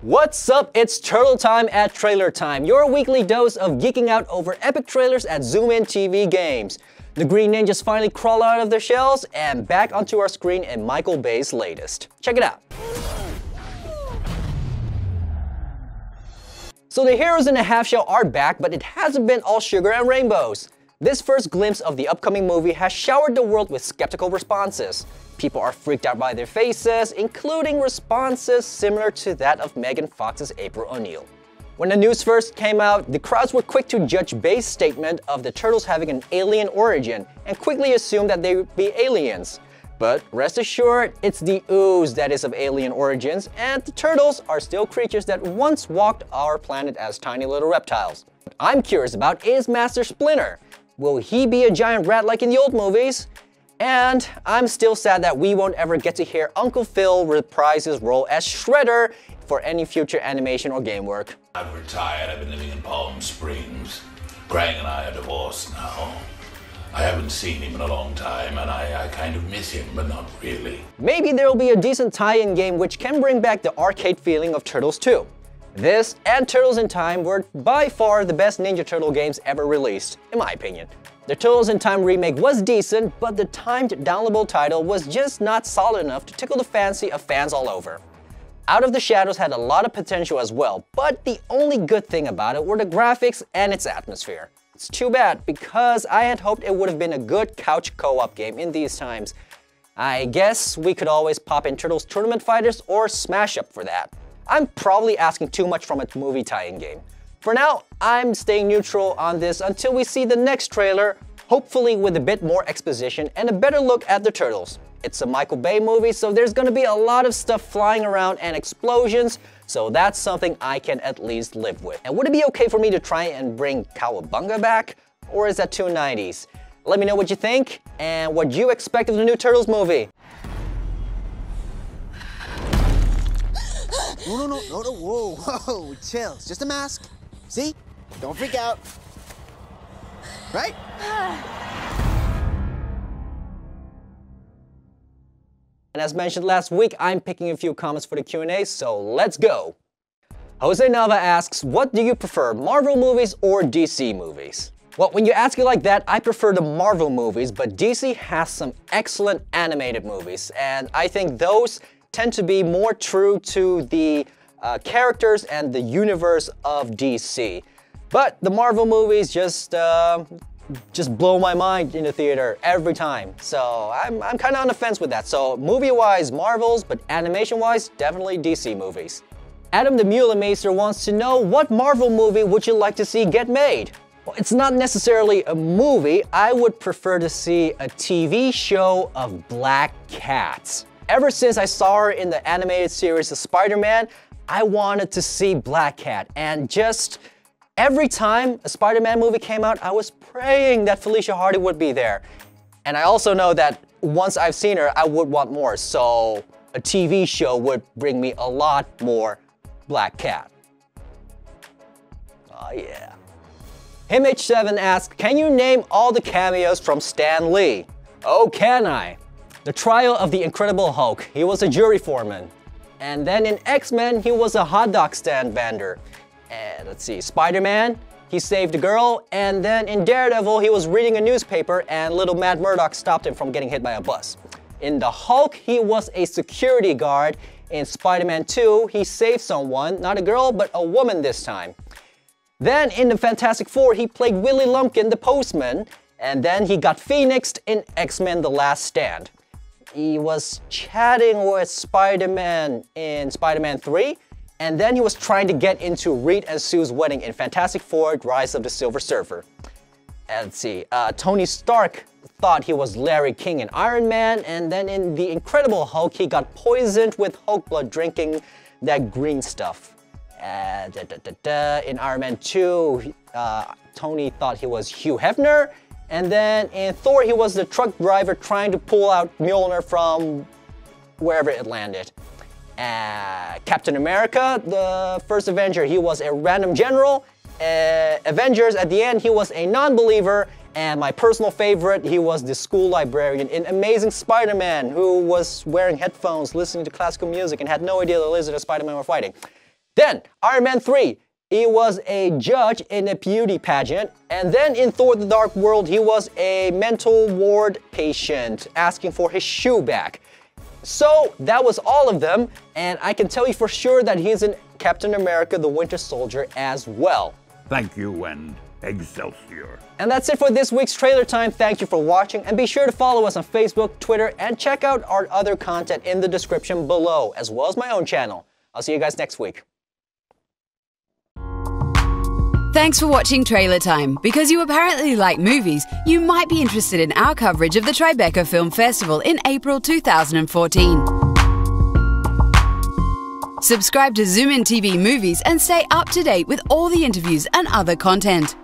What's up? It's Turtle Time at Trailer Time, your weekly dose of geeking out over epic trailers at Zoomin TV Games. The Green Ninjas finally crawl out of their shells and back onto our screen in Michael Bay's latest. Check it out. So the heroes in the half shell are back, but it hasn't been all sugar and rainbows. This first glimpse of the upcoming movie has showered the world with skeptical responses. People are freaked out by their faces, including responses similar to that of Megan Fox's April O'Neil. When the news first came out, the crowds were quick to judge Bay's statement of the turtles having an alien origin and quickly assumed that they would be aliens. But rest assured, it's the ooze that is of alien origins, and the turtles are still creatures that once walked our planet as tiny little reptiles. What I'm curious about is Master Splinter. Will he be a giant rat like in the old movies? And I'm still sad that we won't ever get to hear Uncle Phil reprise his role as Shredder for any future animation or game work. I've retired. I've been living in Palm Springs. Greg and I are divorced now. I haven't seen him in a long time, and I kind of miss him, but not really. Maybe there'll be a decent tie-in game which can bring back the arcade feeling of Turtles 2. This and Turtles in Time were by far the best Ninja Turtle games ever released, in my opinion. The Turtles in Time remake was decent, but the timed downloadable title was just not solid enough to tickle the fancy of fans all over. Out of the Shadows had a lot of potential as well, but the only good thing about it were the graphics and its atmosphere. It's too bad, because I had hoped it would have been a good couch co-op game in these times. I guess we could always pop in Turtles Tournament Fighters or Smash Up for that. I'm probably asking too much from a movie tie-in game. For now, I'm staying neutral on this until we see the next trailer, hopefully with a bit more exposition and a better look at the Turtles. It's a Michael Bay movie, so there's gonna be a lot of stuff flying around and explosions, so that's something I can at least live with. And would it be okay for me to try and bring Cowabunga back? Or is that too 90s? Let me know what you think and what you expect of the new Turtles movie. No, whoa, chill, it's just a mask. See? Don't freak out. Right? And as mentioned last week, I'm picking a few comments for the Q&A, so let's go. Jose Nava asks, what do you prefer, Marvel movies or DC movies? Well, when you ask it like that, I prefer the Marvel movies, but DC has some excellent animated movies, and I think those tend to be more true to the characters and the universe of DC. But the Marvel movies just blow my mind in the theater every time. So I'm kind of on the fence with that. So movie-wise, Marvels, but animation-wise, definitely DC movies. Adam the Mulemaster wants to know, what Marvel movie would you like to see get made? Well, it's not necessarily a movie. I would prefer to see a TV show of Black Cats. Ever since I saw her in the animated series of Spider-Man, I wanted to see Black Cat, and just every time a Spider-Man movie came out, I was praying that Felicia Hardy would be there. And I also know that once I've seen her, I would want more, so a TV show would bring me a lot more Black Cat. Oh yeah. HimH7 asks, can you name all the cameos from Stan Lee? Oh, can I? The Trial of the Incredible Hulk, he was a jury foreman. And then in X-Men, he was a hot dog stand vendor. And let's see, Spider-Man, he saved a girl. And then in Daredevil, he was reading a newspaper and little Matt Murdock stopped him from getting hit by a bus. In the Hulk, he was a security guard. In Spider-Man 2, he saved someone, not a girl, but a woman this time. Then in the Fantastic Four, he played Willie Lumpkin, the postman. And then he got phoenixed in X-Men The Last Stand. He was chatting with Spider-Man in Spider-Man 3, and then he was trying to get into Reed and Sue's wedding in Fantastic Four: Rise of the Silver Surfer. And let's see, Tony Stark thought he was Larry King in Iron Man, and then in The Incredible Hulk, he got poisoned with Hulk blood drinking that green stuff. In Iron Man 2, Tony thought he was Hugh Hefner. And then in Thor, he was the truck driver trying to pull out Mjolnir from wherever it landed. Captain America, the first Avenger, he was a random general. Avengers, at the end, he was a non-believer. And my personal favorite, he was the school librarian in Amazing Spider-Man, who was wearing headphones, listening to classical music, and had no idea the Lizard and Spider-Man were fighting. Then, Iron Man 3. He was a judge in a beauty pageant. And then in Thor the Dark World, he was a mental ward patient asking for his shoe back. So that was all of them, and I can tell you for sure that he's in Captain America the Winter Soldier as well. Thank you and Excelsior. And that's it for this week's Trailer Time. Thank you for watching, and be sure to follow us on Facebook, Twitter, and check out our other content in the description below, as well as my own channel. I'll see you guys next week. Thanks for watching Trailer Time. Because you apparently like movies, you might be interested in our coverage of the Tribeca Film Festival in April 2014. Subscribe to Zoomin TV Movies and stay up to date with all the interviews and other content.